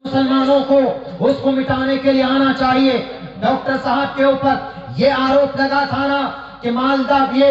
مسلمانوں کو اس کو مٹانے کے لیے آنا چاہیے۔ ڈاکٹر صاحب کے اوپر یہ آروپ لگا تھا نا کہ مالدہ یہ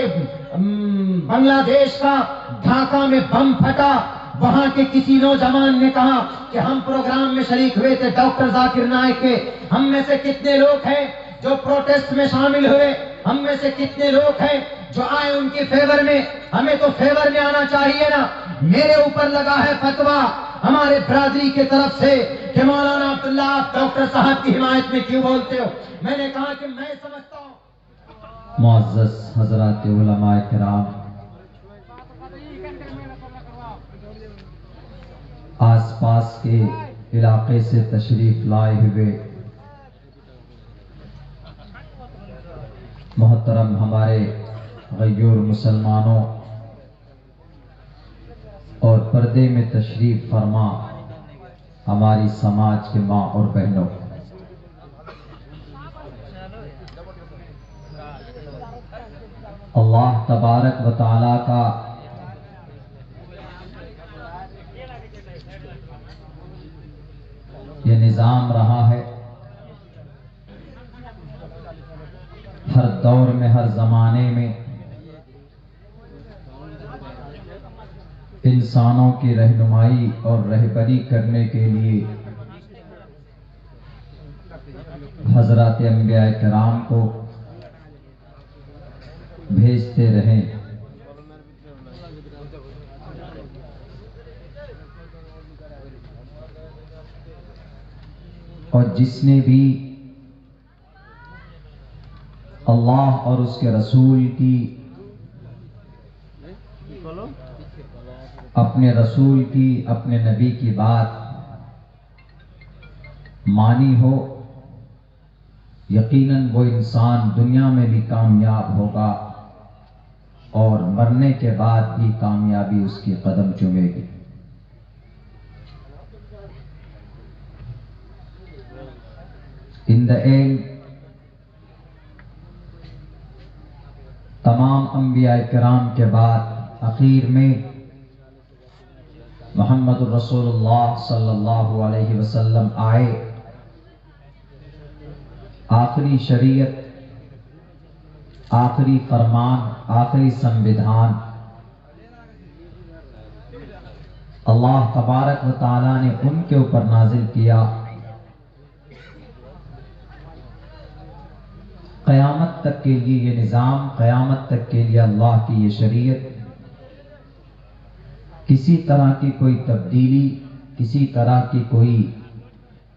بنگلہ دیش کا ڈھاکہ میں بم پھٹا، وہاں کے کسی نوجوان نے کہا کہ ہم پروگرام میں شریک ہوئے تھے ڈاکٹر ذاکر نائک کے، ہم میں سے کتنے لوگ ہیں جو پروٹیسٹ میں شامل ہوئے، ہم میں سے کتنے لوگ ہیں جو آئے ان کی فیور میں؟ ہمیں تو فیور میں آنا چاہیے نا۔ میرے اوپر لگا ہے فتویٰ ہمارے برادری کے طرف سے کہ مولانا عبداللہ آپ ڈاکٹر صاحب کی حمایت میں کیوں بولتے ہو؟ میں نے کہا کہ میں سمجھتا ہوں۔ معزز حضرات علماء کرام، آس پاس کے علاقے سے تشریف لائے ہوئے محترم ہمارے غیور مسلمانوں اور پردے میں تشریف فرما ہماری سماج کے ماں اور بہنوں، اللہ تبارک و تعالی کا یہ نظام رہا ہے، ہر دور میں ہر زمانے میں انسانوں کی رہنمائی اور رہبری کرنے کے لیے حضرات انبیاء کرام کو بھیجتے رہیں۔ اور جس نے بھی اللہ اور اس کے رسول کی، اپنے رسول کی، اپنے نبی کی بات مانی ہو، یقیناً وہ انسان دنیا میں بھی کامیاب ہوگا اور مرنے کے بعد بھی کامیابی اس کی قدم چومے گی۔ ان دا اینڈ تمام انبیاء کرام کے بعد اخیر میں محمد الرسول اللہ صلی اللہ علیہ وسلم آئے، آخری شریعت، آخری فرمان، آخری سنویدھان اللہ تبارک و تعالیٰ نے ان کے اوپر نازل کیا۔ قیامت تک کے لیے یہ نظام، قیامت تک کے لیے اللہ کی یہ شریعت، کسی طرح کی کوئی تبدیلی، کسی طرح کی کوئی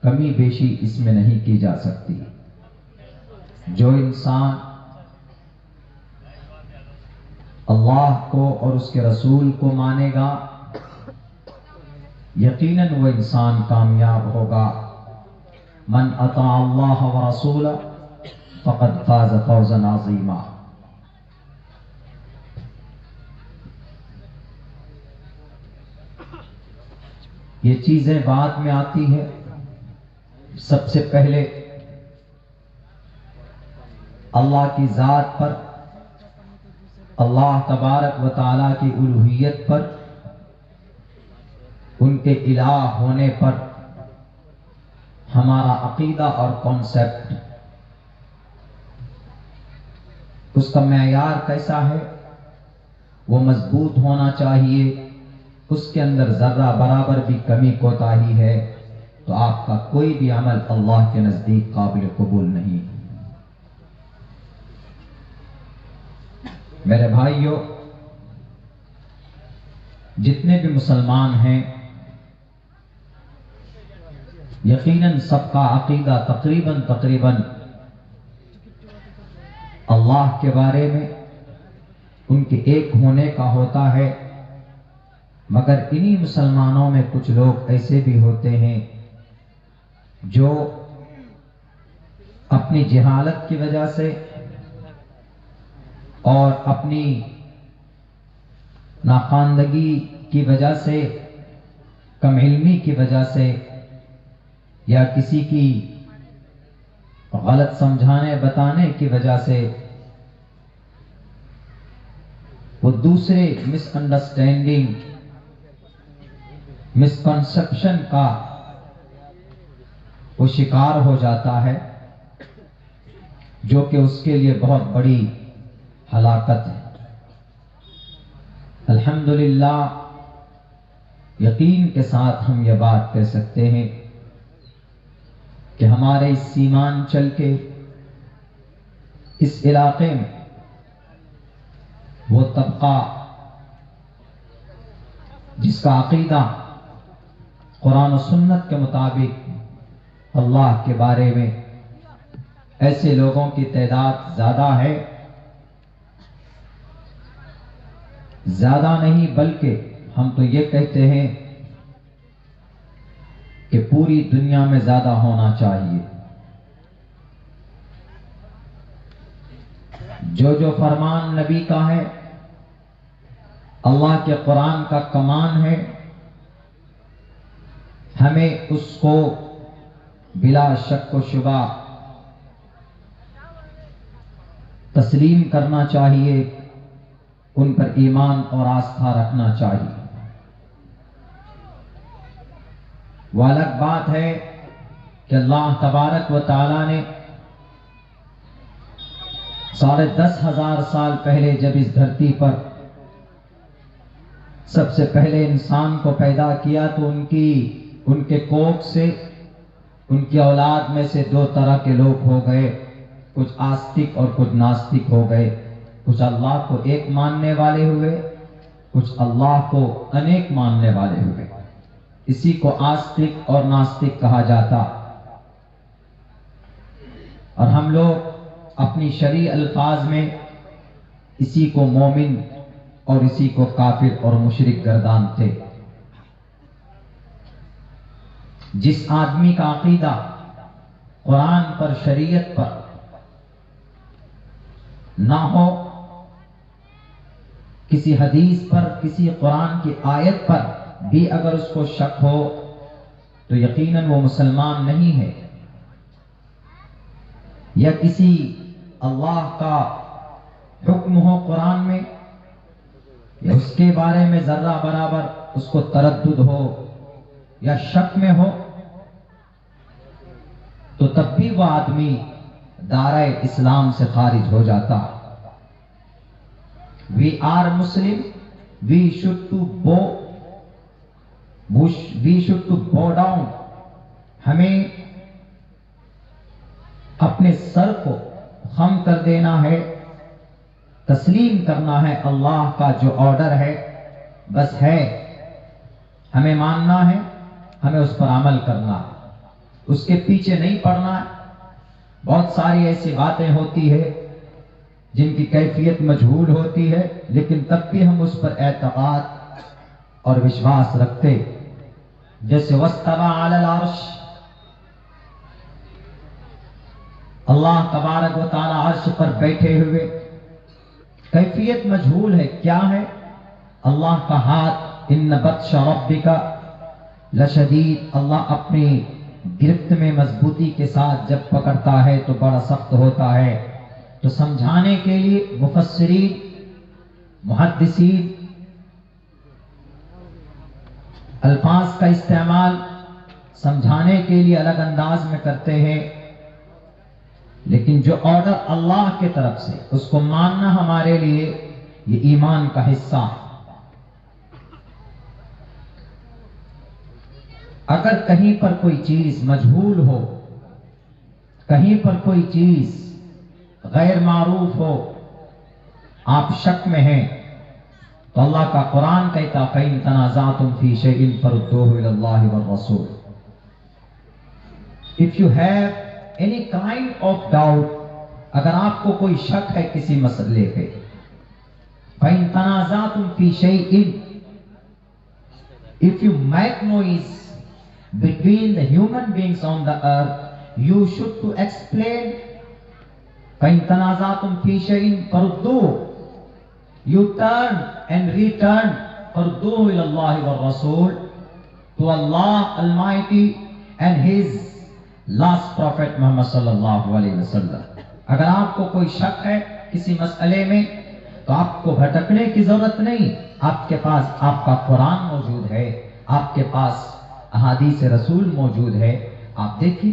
کمی بیشی اس میں نہیں کی جا سکتی۔ جو انسان اللہ کو اور اس کے رسول کو مانے گا، یقیناً وہ انسان کامیاب ہوگا۔ من اطاع اللہ ورسولہ فقد فاز فوزا عظیما۔ یہ چیزیں بعد میں آتی ہیں، سب سے پہلے اللہ کی ذات پر، اللہ تبارک و تعالیٰ کی الوہیت پر، ان کے الہ ہونے پر ہمارا عقیدہ اور کانسیپٹ، اس کا معیار کیسا ہے، وہ مضبوط ہونا چاہیے۔ اس کے اندر ذرہ برابر بھی کمی کوتاہی ہے تو آپ کا کوئی بھی عمل اللہ کے نزدیک قابل قبول نہیں۔ میرے بھائیوں، جتنے بھی مسلمان ہیں، یقیناً سب کا عقیدہ تقریباً اللہ کے بارے میں ان کے ایک ہونے کا ہوتا ہے، مگر انہی مسلمانوں میں کچھ لوگ ایسے بھی ہوتے ہیں جو اپنی جہالت کی وجہ سے اور اپنی ناخواندگی کی وجہ سے، کم علمی کی وجہ سے، یا کسی کی غلط سمجھانے بتانے کی وجہ سے وہ دوسرے مس انڈرسٹینڈنگ، مسکنسپشن کا وہ شکار ہو جاتا ہے، جو کہ اس کے لیے بہت بڑی ہلاکت ہے۔ الحمدللہ یقین کے ساتھ ہم یہ بات کہہ سکتے ہیں کہ ہمارے اس سیمانچل کے اس علاقے میں وہ طبقہ جس کا عقیدہ قرآن و سنت کے مطابق اللہ کے بارے میں ایسے لوگوں کی تعداد زیادہ ہے، زیادہ نہیں بلکہ ہم تو یہ کہتے ہیں کہ پوری دنیا میں زیادہ ہونا چاہیے۔ جو فرمان نبی کا ہے، اللہ کے قرآن کا کمان ہے، ہمیں اس کو بلا شک و شبہ تسلیم کرنا چاہیے، ان پر ایمان اور آستھا رکھنا چاہیے۔ وہ الگ بات ہے کہ اللہ تبارک و تعالی نے 10,500 سال پہلے جب اس دھرتی پر سب سے پہلے انسان کو پیدا کیا تو ان کے کوکھ سے ان کی اولاد میں سے 2 طرح کے لوگ ہو گئے، کچھ آستک اور کچھ ناستک ہو گئے، کچھ اللہ کو ایک ماننے والے ہوئے، کچھ اللہ کو انیک ماننے والے ہوئے۔ اسی کو آستک اور ناستک کہا جاتا، اور ہم لوگ اپنی شرعی الفاظ میں اسی کو مومن اور اسی کو کافر اور مشرک گردانتے۔ جس آدمی کا عقیدہ قرآن پر، شریعت پر نہ ہو، کسی حدیث پر، کسی قرآن کی آیت پر بھی اگر اس کو شک ہو تو یقیناً وہ مسلمان نہیں ہے، یا کسی اللہ کا حکم ہو قرآن میں یا اس کے بارے میں ذرہ برابر اس کو تردد ہو یا شک میں ہو، تو تب بھی وہ آدمی دائرہ اسلام سے خارج ہو جاتا۔ We are Muslim, we should to bow down. ہمیں اپنے سر کو خم کر دینا ہے، تسلیم کرنا ہے اللہ کا جو آرڈر ہے، بس ہے، ہمیں ماننا ہے، ہمیں اس پر عمل کرنا ہے، اس کے پیچھے نہیں پڑنا ہے۔ بہت ساری ایسی باتیں ہوتی ہے جن کی کیفیت مجہول ہوتی ہے، لیکن تب بھی ہم اس پر اعتقاد اور وشواس رکھتے، جیسے واستوى علی العرش، اللہ تبارک و تعالی عرش پر بیٹھے ہوئے، کیفیت مجہول ہے، کیا ہے؟ اللہ کا ہاتھ، ان بطش ربک لشدید، اللہ اپنی گرفت میں مضبوطی کے ساتھ جب پکڑتا ہے تو بڑا سخت ہوتا ہے۔ تو سمجھانے کے لیے مفسرین، محدثین الفاظ کا استعمال سمجھانے کے لیے الگ انداز میں کرتے ہیں، لیکن جو آرڈر اللہ کی طرف سے اس کو ماننا ہمارے لیے یہ ایمان کا حصہ ہے۔ اگر کہیں پر کوئی چیز مجہول ہو، کہیں پر کوئی چیز غیر معروف ہو، آپ شک میں ہیں، تو اللہ کا قرآن کہتا فَإِن تَنَازَعْتُمْ فِي شَيْءٍ فَرُدُّوهُ إِلَى اللَّهِ وَالرَّسُولِ۔ If you have any kind of doubt، اگر آپ کو کوئی شک ہے کسی مسئلے پہ، فَإِن تَنَازَعْتُمْ فِي شَيْءٍ، if you make noise between the human beings on the earth, you should to explain. فَإِن تَنَازَعْتُمْ فِي شَيْءٍ فَرُدُّوهُ، you turn and return، فَرُدُّوهُ إِلَى اللَّهِ وَالرَّسُولِ، to Allah Almighty and His last Prophet Muhammad صلی اللہ علیہ وسلم۔ اگر آپ کو کوئی شک ہے کسی مسئلے میں تو آپ کو بھٹکنے کی ضرورت نہیں، آپ کے پاس آپ کا قرآن موجود ہے، آپ کے پاس احادیث رسول موجود ہے۔ آپ دیکھیے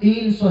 300,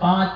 5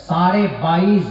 22.5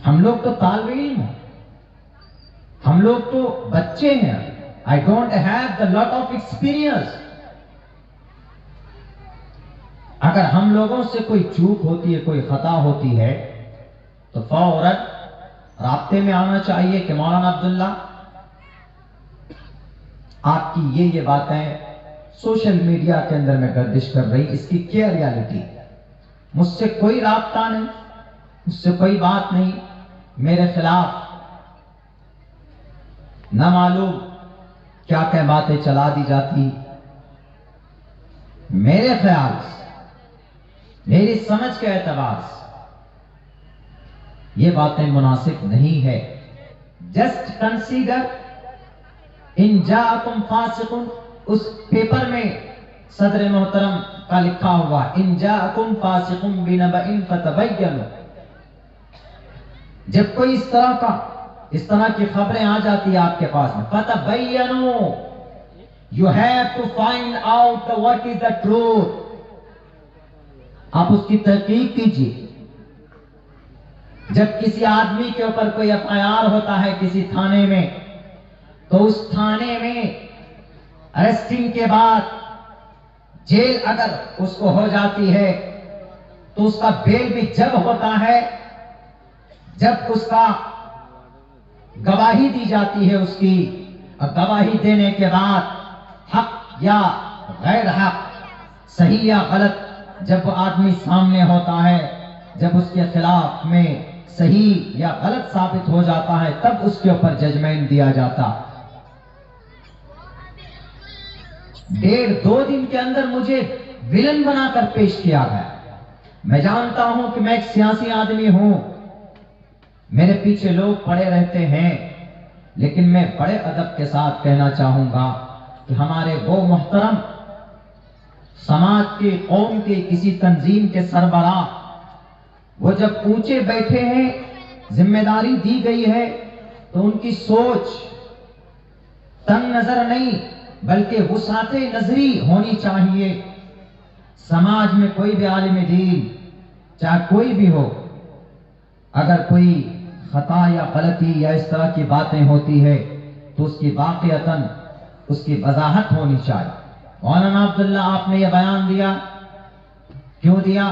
ہم لوگ تو طالب علم ہیں، ہم لوگ تو بچے ہیں. I don't have the lot of experience. اگر ہم لوگوں سے کوئی چوک ہوتی ہے، کوئی خطا ہوتی ہے تو فوراً رابطے میں آنا چاہیے کہ مولانا عبداللہ آپ کی یہ باتیں سوشل میڈیا کے اندر میں گردش کر رہی، اس کی کیا ریالٹی؟ مجھ سے کوئی رابطہ نہیں، مجھ سے کوئی بات نہیں، میرے خلاف نہ معلوم کیا کیا باتیں چلا دی جاتی. میرے خیال سے، میری سمجھ کے اعتبار سے یہ باتیں مناسب نہیں ہے. جسٹ کنسیڈر ان جاءکم فاسق، اس پیپر میں صدر محترم کا لکھا ہوا ان جاءکم فاسق بنبأ فتبینوا. جب کوئی اس طرح کی خبریں آ جاتی ہیں آپ کے پاس میں، فتبینوا، you have to find out what is the truth. آپ اس کی تحقیق کیجیے. جب کسی آدمی کے اوپر کوئی FIR ہوتا ہے کسی تھانے میں، تو اس تھانے میں ارسٹنگ کے بعد جیل اگر اس کو ہو جاتی ہے تو اس کا بیل بھی جب ہوتا ہے جب اس کا گواہی دی جاتی ہے. اس کی گواہی دینے کے بعد حق یا غیر حق، صحیح یا غلط، جب وہ آدمی سامنے ہوتا ہے، جب اس کے خلاف میں صحیح یا غلط ثابت ہو جاتا ہے، تب اس کے اوپر ججمنٹ دیا جاتا. 1.5-2 دن کے اندر مجھے ولن بنا کر پیش کیا گیا. میں جانتا ہوں کہ میں ایک سیاسی آدمی ہوں، میرے پیچھے لوگ پڑے رہتے ہیں، لیکن میں بڑے ادب کے ساتھ کہنا چاہوں گا کہ ہمارے وہ محترم سماج کے، قوم کے، کسی تنظیم کے سربراہ، وہ جب اونچے بیٹھے ہیں، ذمہ داری دی گئی ہے، تو ان کی سوچ تنگ نظر نہیں بلکہ وسعت نظری ہونی چاہیے. سماج میں کوئی بھی عالم دین، چاہے کوئی بھی ہو، اگر کوئی خطا یا غلطی یا اس طرح کی باتیں ہوتی ہے تو اس کی واقعتاً اس کی وضاحت ہونی چاہیے. مولانا عبداللہ آپ نے یہ بیان دیا، کیوں دیا؟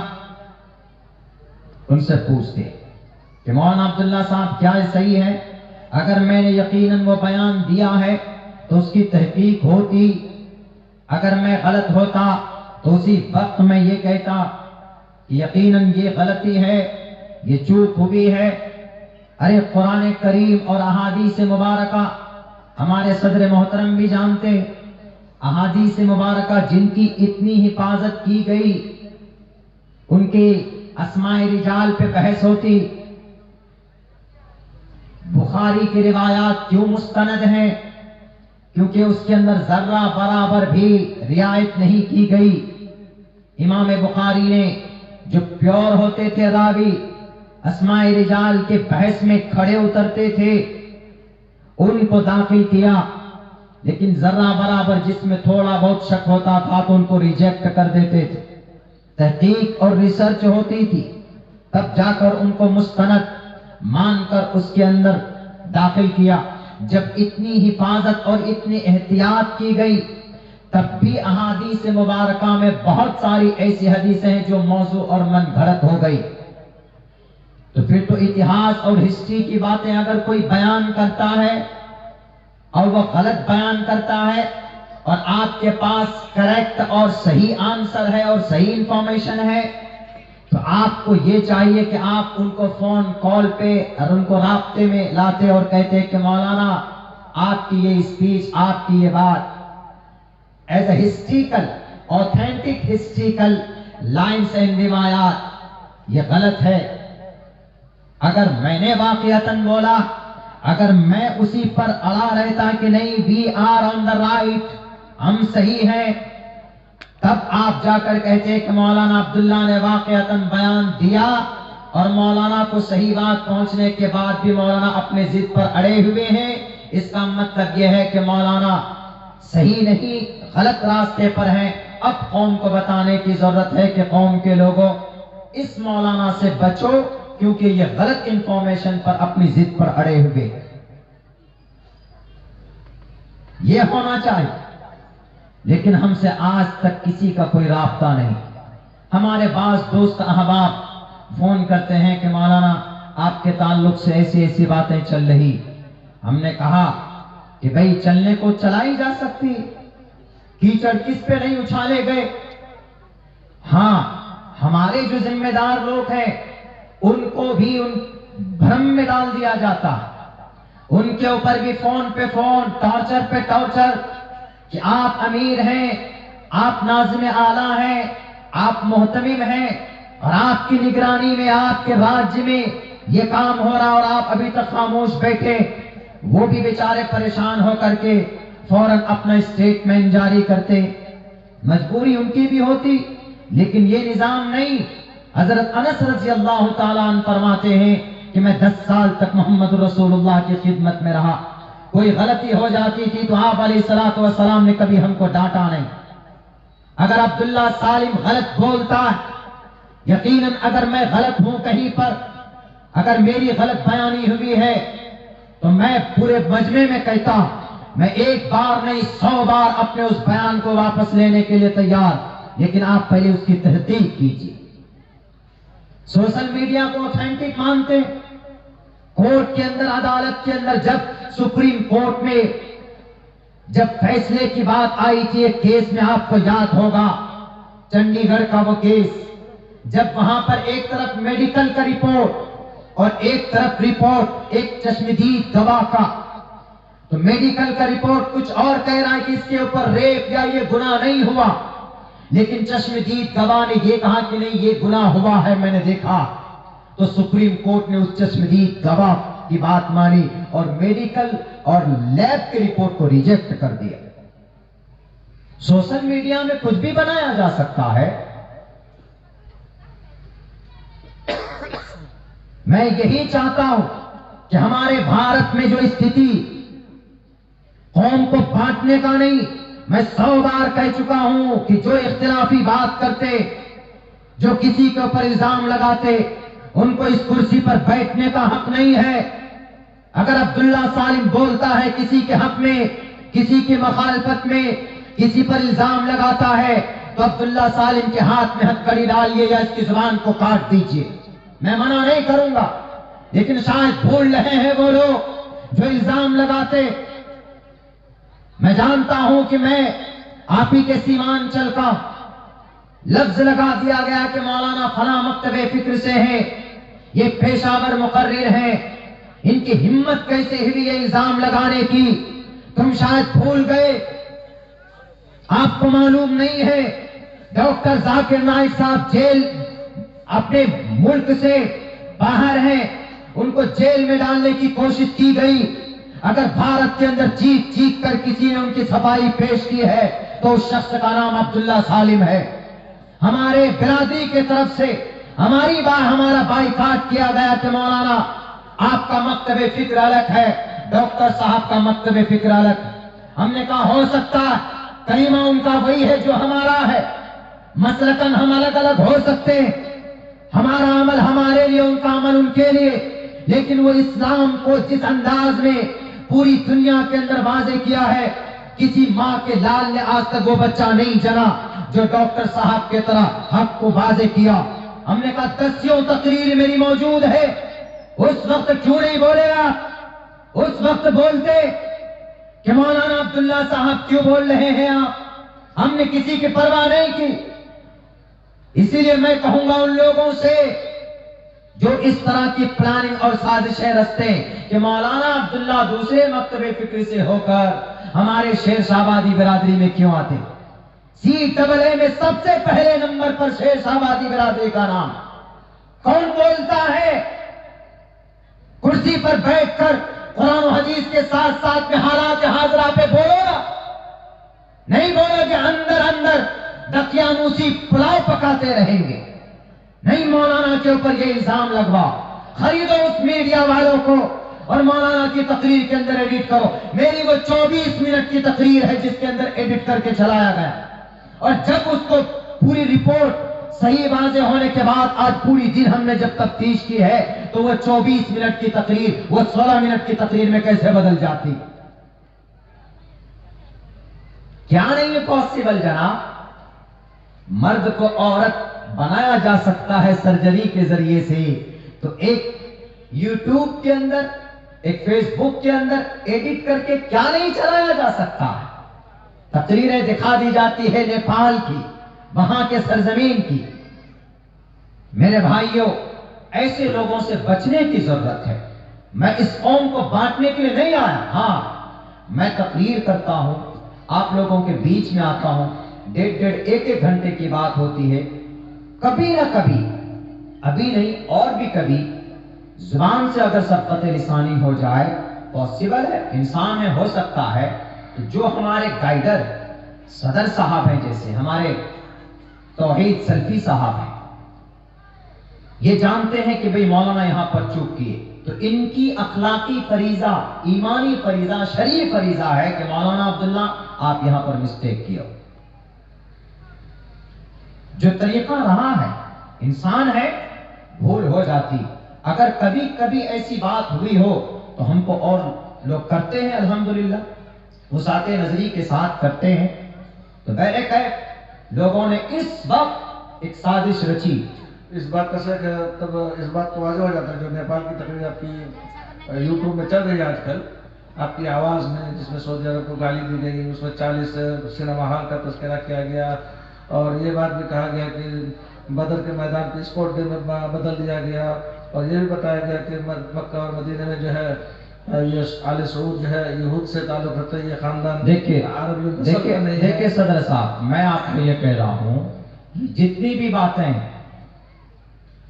ان سے پوچھتے کہ مولانا عبداللہ صاحب کیا یہ صحیح ہے؟ اگر میں نے یقیناً وہ بیان دیا ہے تو اس کی تحقیق ہوتی، اگر میں غلط ہوتا تو اسی وقت میں یہ کہتا کہ یقیناً یہ غلطی ہے، یہ چوک ہوئی ہے. ارے قرآن کریم اور احادیث مبارکہ ہمارے صدر محترم بھی جانتے، احادیث مبارکہ جن کی اتنی حفاظت کی گئی، ان کے اسماء رجال پہ بحث ہوتی. بخاری کی روایات کیوں مستند ہیں؟ کیونکہ اس کے اندر ذرہ برابر بھی رعایت نہیں کی گئی. امام بخاری نے جو پیور ہوتے تھے راوی، اسماء رجال کے بحث میں کھڑے اترتے تھے، ان کو داخل کیا، لیکن ذرہ برابر جس میں تھوڑا بہت شک ہوتا تھا تو ان کو ریجیکٹ کر دیتے تھے. تحقیق اور ریسرچ ہوتی تھی، تب جا کر ان کو مستند مان کر اس کے اندر داخل کیا. جب اتنی حفاظت اور اتنی احتیاط کی گئی، تب بھی احادیث مبارکہ میں بہت ساری ایسی حدیثیں ہیں جو موضوع اور من گھڑت ہو گئی. تو پھر تو اتہاس اور ہسٹری کی باتیں اگر کوئی بیان کرتا ہے اور وہ غلط بیان کرتا ہے اور آپ کے پاس کریکٹ اور صحیح آنسر ہے اور صحیح انفارمیشن ہے، تو آپ کو یہ چاہیے کہ آپ ان کو فون کال پہ اور ان کو رابطے میں لاتے اور کہتے کہ مولانا آپ کی یہ اسپیچ، آپ کی یہ بات as a historical, authentic historical lines and روایات یہ غلط ہے. اگر میں نے واقعتاً بولا، اگر میں اسی پر اڑا رہتا کہ نہیں we are on the right, ہم صحیح ہیں، تب آپ جا کر کہتے کہ مولانا عبداللہ نے واقعتاً بیان دیا، اور مولانا کو صحیح بات پہنچنے کے بعد بھی مولانا اپنے ضد پر اڑے ہوئے ہیں. اس کا مطلب یہ ہے کہ مولانا صحیح نہیں، غلط راستے پر ہیں. اب قوم کو بتانے کی ضرورت ہے کہ قوم کے لوگوں، اس مولانا سے بچو کیونکہ یہ غلط انفارمیشن پر اپنی ضد پر اڑے ہوئے. یہ ہونا چاہیے. لیکن ہم سے آج تک کسی کا کوئی رابطہ نہیں. ہمارے بعض دوست احباب فون کرتے ہیں کہ مولانا آپ کے تعلق سے ایسی ایسی باتیں چل رہی. ہم نے کہا کہ بھئی چلنے کو چلائی جا سکتی, کیچڑ کس پہ نہیں اچھالے گئے. ہاں ہمارے جو ذمہ دار لوگ ہیں ان کو بھی ان بھرم میں ڈال دیا جاتا. ان کے اوپر بھی فون پہ فون, ٹارچر پہ ٹارچر کہ آپ امیر ہیں, آپ ناظم اعلیٰ ہیں, آپ محتمم ہیں, اور آپ کی نگرانی میں آپ کے راجیہ میں یہ کام ہو رہا اور آپ ابھی تک خاموش بیٹھے. وہ بھی بیچارے پریشان ہو کر کے فوراً اپنا اسٹیٹمنٹ جاری کرتے. مجبوری ان کی بھی ہوتی, لیکن یہ نظام نہیں. حضرت انس رضی اللہ تعالیٰ عنہ فرماتے ہیں کہ میں 10 سال تک محمد رسول اللہ کی خدمت میں رہا. کوئی غلطی ہو جاتی تھی تو آپ علیہ الصلوۃ والسلام نے کبھی ہم کو ڈانٹا نہیں. اگر عبداللہ سالم غلط بولتا ہے, یقیناً اگر میں غلط ہوں کہیں پر, اگر میری غلط بیانی ہوئی ہے تو میں پورے مجمع میں کہتا ہوں, میں 1 بار نہیں 100 بار اپنے اس بیان کو واپس لینے کے لیے تیار, لیکن آپ پہلے اس کی تحقیق کیجیے. سوشل میڈیا کو اوتھینٹک مانتے ہیں. کورٹ کے اندر, عدالت کے اندر, جب سپریم کورٹ میں جب فیصلے کی بات آئی تھی ایک کیس میں, آپ کو یاد ہوگا چنڈی گڑھ کا وہ کیس, جب وہاں پر ایک طرف میڈیکل کا رپورٹ اور ایک طرف رپورٹ ایک چشمدید گواہ کا, تو میڈیکل کا رپورٹ کچھ اور کہہ رہا ہے کہ اس کے اوپر ریپ یا یہ گناہ نہیں ہوا, لیکن چشمدید گواہ نے یہ کہا کہ نہیں یہ گناہ ہوا ہے, میں نے دیکھا. تو سپریم کورٹ نے اس چشمدید گواہ کی بات مانی اور میڈیکل اور لیب کی رپورٹ کو ریجیکٹ کر دیا. سوشل میڈیا میں کچھ بھی بنایا جا سکتا ہے. میں یہی چاہتا ہوں کہ ہمارے بھارت میں جو استھتی قوم کو بانٹنے کا نہیں, میں 100 بار کہہ چکا ہوں کہ جو اختلافی بات کرتے, جو کسی کے اوپر الزام لگاتے, ان کو اس کرسی پر بیٹھنے کا حق نہیں ہے. اگر عبداللہ سالم بولتا ہے کسی کے حق میں, کسی کی مخالفت میں, کسی پر الزام لگاتا ہے, تو عبداللہ سالم کے ہاتھ میں ہتھکڑی ڈالیے یا اس کی زبان کو کاٹ دیجیے. میں منع نہیں کروں گا, لیکن شاید بھول رہے ہیں وہ لوگ جو الزام لگاتے. میں جانتا ہوں کہ میں آپ ہی کے سیمانچل کا لفظ لگا دیا گیا کہ مولانا فلاں مکتب فکر سے ہیں, یہ پیشہ ور مقرر ہیں, ان کی ہمت کیسے ہوئی یہ الزام لگانے کی. تم شاید بھول گئے, آپ کو معلوم نہیں ہے ڈاکٹر ذاکر نائک صاحب جیل اپنے ملک سے باہر ہیں, ان کو جیل میں ڈالنے کی کوشش کی گئی. اگر بھارت کے اندر چیخ چیخ کر کسی نے ان کی صفائی پیش کی ہے تو اس شخص کا نام عبداللہ سالم ہے. ہمارے برادری کے طرف سے ہمارا بائیکاٹ کیا گیا کہ مولانا آپ کا مکتب فکر الگ ہے, ڈاکٹر صاحب کا مکتب فکر الگ. ہم نے کہا ہو سکتا ہے کلمہ ان کا وہی ہے جو ہمارا ہے, مسلکن ہم الگ الگ ہو سکتے ہیں, ہمارا عمل ہمارے لیے, ان کا عمل ان کے لیے, لیکن وہ اسلام کو جس انداز میں پوری دنیا کے اندر واضح کیا ہے, کسی ماں کے لال نے آج تک وہ بچہ نہیں جنا جو ڈاکٹر صاحب کے طرح حق کو واضح کیا. ہم نے کہا 10 تقریر میری موجود ہے, اس وقت کیوں نہیں بولے آپ؟ اس وقت بولتے کہ مولانا عبداللہ صاحب کیوں بول رہے ہیں آپ؟ ہم نے کسی کی پرواہ نہیں کی. اسی لیے میں کہوں گا ان لوگوں سے جو اس طرح کی پلاننگ اور سازشیں رچتے ہیں کہ مولانا عبداللہ دوسرے مکتب فکر سے ہو کر ہمارے شیر شاہبادی برادری میں کیوں آتے. CAA میں سب سے پہلے نمبر پر شیر شاہبادی برادری کا نام. کون بولتا ہے کرسی پر بیٹھ کر قرآن و حدیث کے ساتھ ساتھ میں حالات حاضرہ پہ بولو گا؟ نہیں بولو کہ اندر اندر دقیانوسی پلاؤ پکاتے رہیں گے. نہیں, مولانا کے اوپر یہ الزام لگوا, خریدو اس میڈیا والوں کو اور مولانا کی تقریر کے اندر ایڈٹ کرو. میری وہ 24 منٹ کی تقریر ہے جس کے اندر ایڈٹ کر کے چلایا گیا, اور جب اس کو پوری رپورٹ صحیح واضح ہونے کے بعد آج پوری دن ہم نے جب تفتیش کی ہے تو وہ 24 منٹ کی تقریر وہ 16 منٹ کی تقریر میں کیسے بدل جاتی؟ کیا نہیں ہے پاسبل جناب؟ مرد کو عورت بنایا جا سکتا ہے سرجری کے ذریعے سے، تو ایک یوٹیوب کے اندر ایک فیس بک کے اندر ایڈٹ کر کے کیا نہیں چلایا جا سکتا؟ تقریریں دکھا دی جاتی ہے نیپال کی، وہاں کے سرزمین کی۔ میرے بھائیوں، ایسے لوگوں سے بچنے کی ضرورت ہے۔ میں اس قوم کو بانٹنے کے لیے نہیں آیا، ہاں میں تقریر کرتا ہوں، آپ لوگوں کے بیچ میں آتا ہوں، 1.5 ایک گھنٹے کی بات ہوتی ہے، کبھی نہ کبھی، ابھی نہیں اور بھی کبھی زبان سے اگر سبقت لسانی ہو جائے، پاسبل ہے، انسان میں ہو سکتا ہے، تو جو ہمارے گائیڈر صدر صاحب ہیں، جیسے ہمارے توحید سلفی صاحب ہیں، یہ جانتے ہیں کہ بھئی مولانا یہاں پر چوک کیے، تو ان کی اخلاقی فریضہ، ایمانی فریضہ، شرعی فریضہ ہے کہ مولانا عبداللہ آپ یہاں پر مسٹیک کیا۔ جو طریقہ رہا ہے، انسان ہے، بھول ہو جاتی، اگر کبھی کبھی ایسی بات ہوئی ہو تو ہم کو اور لوگ کرتے ہیں الحمدللہ، وسعت نظری کے ساتھ کرتے ہیں۔ تو بہرکیف لوگوں نے اس وقت ایک سازش رچی۔ اس بات کا سر تب اس بات کو واضح ہو جاتا ہے، جو نیپال کی تقریر آپ کی یوٹیوب میں چل رہی ہے آج کل، آپ کی آواز میں، جس میں سعودی عرب کو گالی دی گئی، اس میں 40 سینما ہال کا تذکرہ کیا گیا، اور یہ بات بھی کہا گیا کہ بدر کے میدان کو اسپورٹ ڈے میں بدل دیا گیا، اور یہ بھی بتایا گیا کہ مکہ اور مدینہ میں جو ہے یہ آل سعود جو ہے یہود سے تعلق رکھتا ہے، یہ خاندان دیکھیے صدر صاحب، میں آپ کو یہ کہہ رہا ہوں، جتنی بھی باتیں،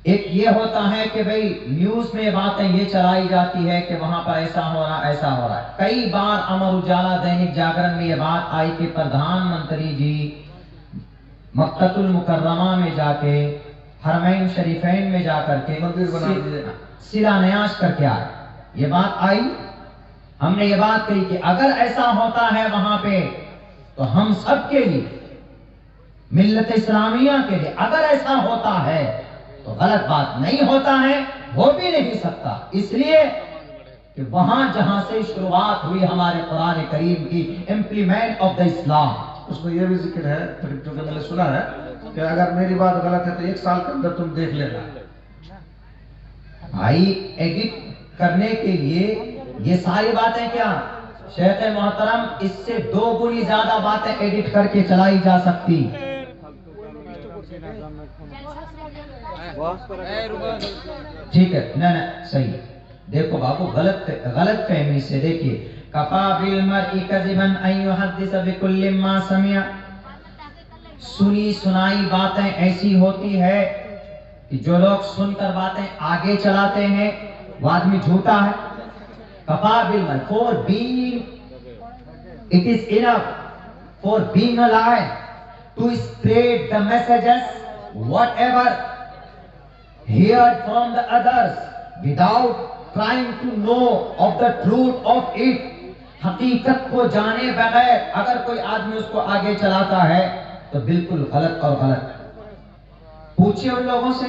ایک یہ ہوتا ہے کہ بھئی نیوز میں باتیں یہ چلائی جاتی ہے کہ وہاں پر ایسا ہو رہا ایسا ہو رہا ہے۔ کئی بار امر اجالا دینک جاگرن میں یہ بات آئی کہ پردھان منتری جی مکہ المکرمہ میں جا کے، حرمین شریفین میں جا کر کے صلہ نیاز کر کے آئے، یہ بات آئی۔ ہم نے یہ بات کہی کہ اگر ایسا ہوتا ہے وہاں پہ تو ہم سب کے لیے، ملت اسلامیہ کے لیے اگر ایسا ہوتا ہے تو غلط بات نہیں ہوتا ہے، ہو بھی نہیں سکتا، اس لیے کہ وہاں جہاں سے شروعات ہوئی ہمارے قرآن کریم کی امپلیمنٹ آف دا اسلام، اس میں یہ بھی ذکر ہے، جو کہ میں نے سنا ہے کہ اگر میری بات غلط ہے تو 1 سال کے اندر تم دیکھ لینا۔ بھائی ایڈٹ کرنے کے لیے یہ ساری باتیں کیا شیخ محترم، اس سے 2 گنی زیادہ باتیں ایڈٹ کر کے چلائی جا سکتی۔ ٹھیک ہے، نہیں صحیح، دیکھو بابو، غلط فہمی سے دیکھیے، کفا بالمرء کذبا ان یحدث بکل ما سمع، سنی سنائی باتیں ایسی ہوتی ہے کہ جو لوگ سن کر باتیں آگے چلاتے ہیں وہ آدمی جھوٹا ہے۔ کفا بالمرء، for being it is enough for being alive to spread the messages whatever heard from the others without trying to know of the truth of it۔ حقیقت کو جانے بغیر اگر کوئی آدمی اس کو آگے چلاتا ہے تو بالکل غلط اور غلط۔ پوچھئے ان لوگوں سے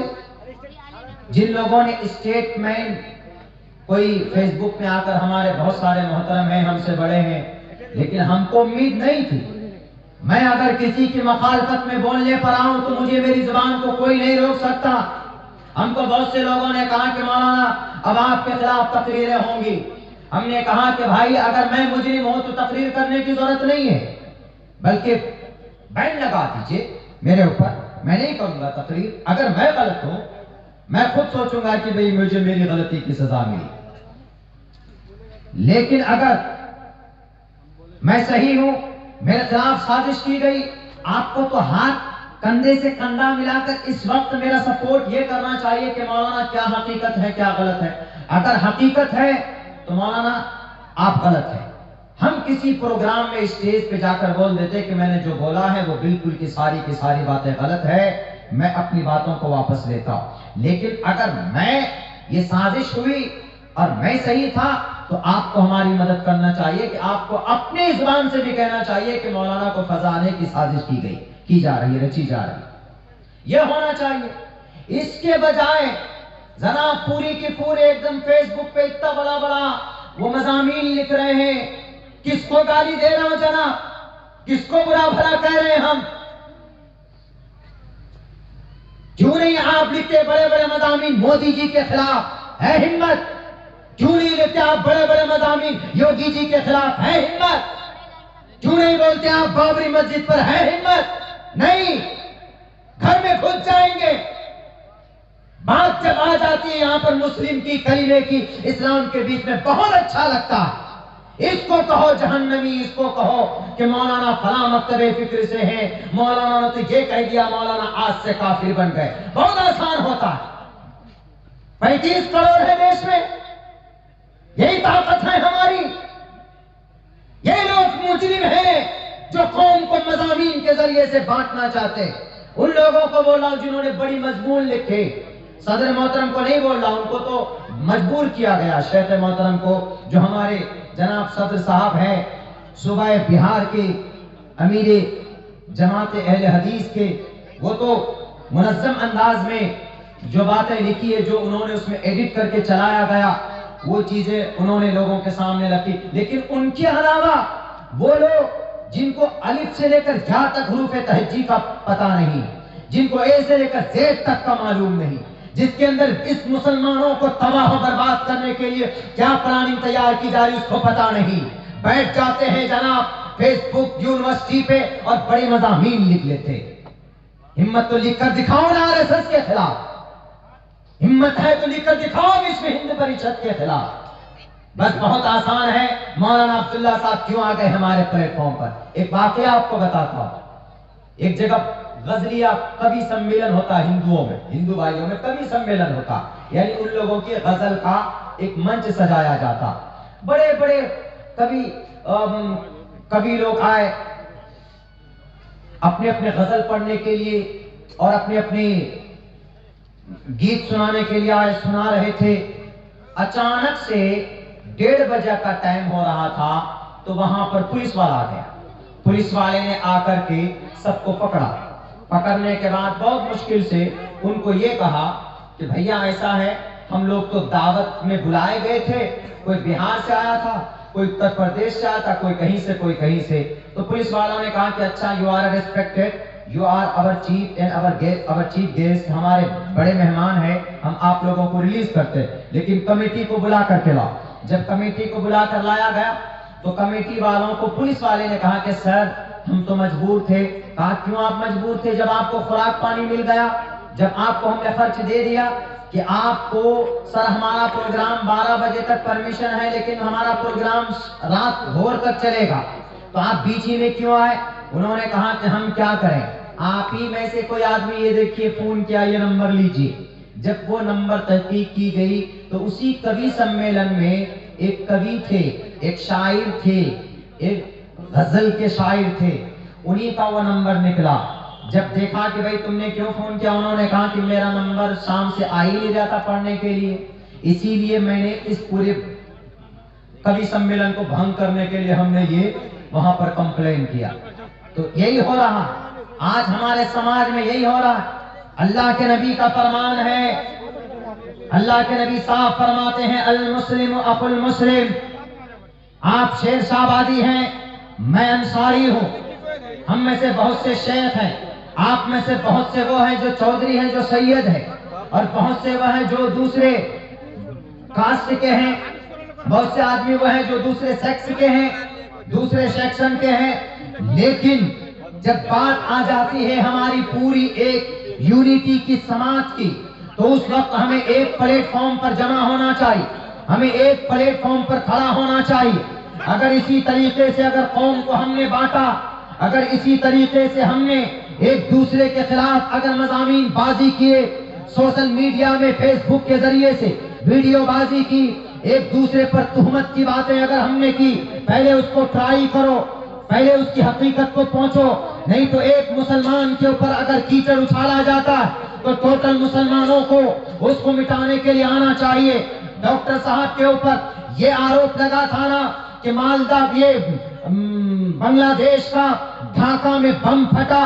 جن لوگوں نے اسٹیٹمنٹ، کوئی فیس بک میں آ کر، ہمارے بہت سارے محترم ہیں، ہم سے بڑے ہیں، لیکن ہم کو امید نہیں تھی، میں اگر کسی کی مخالفت میں بولنے پر آؤں تو مجھے میری زبان کو کوئی نہیں روک سکتا۔ ہم کو بہت سے لوگوں نے کہا کہ مولانا اب آپ کے خلاف تقریریں ہوں گی، ہم نے کہا کہ بھائی اگر میں مجرم ہوں تو تقریر کرنے کی ضرورت نہیں ہے، بلکہ بین لگا دیجئے میرے اوپر، میں نہیں کروں گا تقریر۔ اگر میں غلط ہوں میں خود سوچوں گا کہ بھئی مجھے میری غلطی کی سزا ملی، لیکن اگر میں صحیح ہوں، میرے خلاف سازش کی گئی، آپ کو تو ہاتھ کندھے سے کندھا ملا کر اس وقت میرا سپورٹ یہ کرنا چاہیے کہ مولانا کیا حقیقت ہے کیا غلط ہے۔ اگر حقیقت ہے تو مولانا آپ غلط ہیں۔ ہم کسی پروگرام میں اسٹیج پہ جا کر بول دیتے کہ میں نے جو بولا ہے وہ بالکل کی ساری باتیں غلط ہے، میں اپنی باتوں کو واپس لیتا ہوں، لیکن اگر میں یہ سازش ہوئی اور میں صحیح تھا تو آپ کو ہماری مدد کرنا چاہیے کہ آپ کو اپنی زبان سے بھی کہنا چاہیے کہ مولانا کو پھنسانے کی سازش کی گئی، کی جا رہی ہے، رچی جا رہی ہے۔ یہ ہونا چاہیے. اس کے بجائے جناب پوری کی پورے ایک دم فیس بک پہ اتنا بڑا بڑا وہ مضامین لکھ رہے ہیں. کس کو گالی دے رہے ہو جناب؟ کس کو برا بھلا کہہ رہے ہیں ہم؟ کیوں نہیں آپ لکھتے بڑے بڑے مضامین مودی جی کے خلاف؟ ہے ہمت؟ کیوں نہیں لکھتے آپ بڑے بڑے مضامین یوگی جی کے خلاف؟ ہے ہمت؟ کیوں نہیں بولتے آپ بابری مسجد پر؟ ہے ہمت؟ نہیں. گھر میں گھس جائیں گے. بات جب آ جاتی ہے یہاں پر مسلم کی کلمے کی اسلام کے بیچ میں بہت اچھا لگتا ہے. اس کو کہو جہنمی، اس کو کہو کہ مولانا فلاں مکتب فکر سے ہے، مولانا نے تو یہ کہہ دیا، مولانا آج سے کافر بن گئے. بہت آسان ہوتا ہے. 35 کروڑ ہے دیش میں، یہی طاقت ہے ہماری. یہ لوگ مجرم ہیں جو قوم کو مضامین کے ذریعے سے بانٹنا چاہتے ہیں. ان لوگوں کو بول رہا ہوں جنہوں نے بڑی مضمون لکھے. صدر محترم کو نہیں بول رہا، ان کو تو مجبور کیا گیا. شیخ محترم کو جو ہمارے جناب صدر صاحب ہیں، صوبہ بہار کے امیر جماعت اہل حدیث کے، وہ تو منظم انداز میں جو باتیں لکھی ہے، جو انہوں نے اس میں ایڈٹ کر کے چلایا گیا، وہ چیزیں انہوں نے لوگوں کے سامنے رکھی. لیکن ان کے علاوہ وہ لوگ جن کو الف سے لے کر یا تک حروف تہجی کا پتہ نہیں، جن کو اے سے لے کر زید تک کا معلوم نہیں، جس کے اندر اس مسلمانوں کو تباہ و برباد کرنے کے لیے کیا پلاننگ تیار کی جا رہی اس کو پتہ نہیں، بیٹھ جاتے ہیں جناب فیس بک یونیورسٹی پہ اور بڑے مضامین لکھ لیتے. ہمت تو لکھ کر دکھاؤ نا RSS کے خلاف. ہمت ہے تو لکھ کر دکھاؤ وشو ہند پریشد کے خلاف. بس بہت آسان ہے. مولانا عبداللہ صاحب کیوں آ گئے ہمارے پلیٹ فارم پر؟ ایک واقعہ آپ کو بتاتا ہوں. ایک جگہ غزلیہ کبھی سمیلن ہوتا ہندوؤں میں، ہندو بھائیوں میں کبھی سمیلن ہوتا، یعنی ان لوگوں کی غزل کا ایک منچ سجایا جاتا. بڑے بڑے کبھی لوگ آئے اپنے اپنے غزل پڑھنے کے لیے اور اپنے اپنے گیت سنانے کے لیے آئے، سنا رہے تھے. اچانک سے 1:30 بجے کا ٹائم ہو رہا تھا تو وہاں پر پولیس والا آ گیا. پولیس والے نے آ کر کے سب کو پکڑا. پکڑنے کے بعد بہت مشکل سے ان کو یہ کہا کہ بھیا ایسا ہے، ہم لوگ تو دعوت میں بلائے گئے تھے، کوئی بہار سے آیا تھا، کوئی اتر پردیش سے آیا تھا، کوئی کہیں سے کوئی کہیں سے. تو پولیس والوں نے کہا کہ اچھا you are respected, you are our chief and our chief guest، ہمارے بڑے مہمان ہیں، ہم آپ لوگوں کو ریلیز کرتے، لیکن کمیٹی کو بلا کر کے لاؤ. جب کمیٹی کو بلا کر لایا گیا تو کمیٹی والوں کو پولیس والے نے کہا کہ سر ہم تو مجبور تھے. کہا کیوں آپ مجبور تھے؟ جب آپ کو خوراک پانی مل گیا، جب آپ کو ہم نے خرچ دے دیا کہ آپ کو سر ہمارا پروگرام 12 بجے تک پرمیشن ہے لیکن ہمارا پروگرام رات بھور تک چلے گا، تو آپ بیچ ہی میں کیوں آئے؟ انہوں نے کہا کہ ہم کیا کریں، آپ ہی میں سے کوئی آدمی یہ دیکھیے فون کیا، یہ نمبر لیجئے. جب وہ نمبر تحقیق کی گئی تو اسی کوی سمیلن میں ایک کوی تھے، ایک شاعر تھے، ایک غزل کے شاعر تھے، انہی کا وہ نمبر نکلا. جب دیکھا کہ بھائی تم نے کیوں فون کیا، انہوں نے کہا کہ میرا نمبر شام سے آ ہی نہیں رہا تھا پڑھنے کے لیے، اسی لیے میں نے اس پورے کبھی سمیلن کو بھنگ کرنے کے لیے ہم نے یہ وہاں پر کمپلین کیا. تو یہی ہو رہا آج ہمارے سماج میں، یہی ہو رہا. اللہ کے نبی کا فرمان ہے، اللہ کے نبی صاحب فرماتے ہیں المسلم اخو المسلم. آپ شیر شاہ آبادی ہیں، میں انصاری ہوں، ہم میں سے بہت سے شیخ ہیں، آپ میں سے بہت سے وہ ہیں جو چودھری ہیں، جو سید ہیں، اور بہت سے وہ ہیں جو دوسرے کاسٹ کے ہیں، بہت سے آدمی وہ ہیں جو دوسرے سیکس کے ہیں، دوسرے سیکشن کے ہیں. لیکن جب بات آ جاتی ہے ہماری پوری ایک یونٹی کی، سماج کی، تو اس وقت ہمیں ایک پلیٹ فارم پر جمع ہونا چاہیے، ہمیں ایک پلیٹ فارم پر کھڑا ہونا چاہیے. اگر اسی طریقے سے اگر قوم کو ہم نے بانٹا، اگر اسی طریقے سے ہم نے ایک دوسرے کے خلاف اگر مضامین بازی کیے، سوشل میڈیا میں فیس بک کے ذریعے سے ویڈیو بازی کی، ایک دوسرے پر تہمت کی باتیں اگر ہم نے کی، پہلے اس کو ٹرائی کرو، پہلے اس کی حقیقت کو پہنچو. نہیں تو ایک مسلمان کے اوپر اگر کیچڑ اچھالا جاتا ہے تو ٹوٹل مسلمانوں کو اس کو مٹانے کے لیے آنا چاہیے. ڈاکٹر صاحب کے اوپر یہ آروپ لگا تھا نا کہ مالدہ یہ بنگلہ دیش کا ڈھاکہ میں بم پھٹا،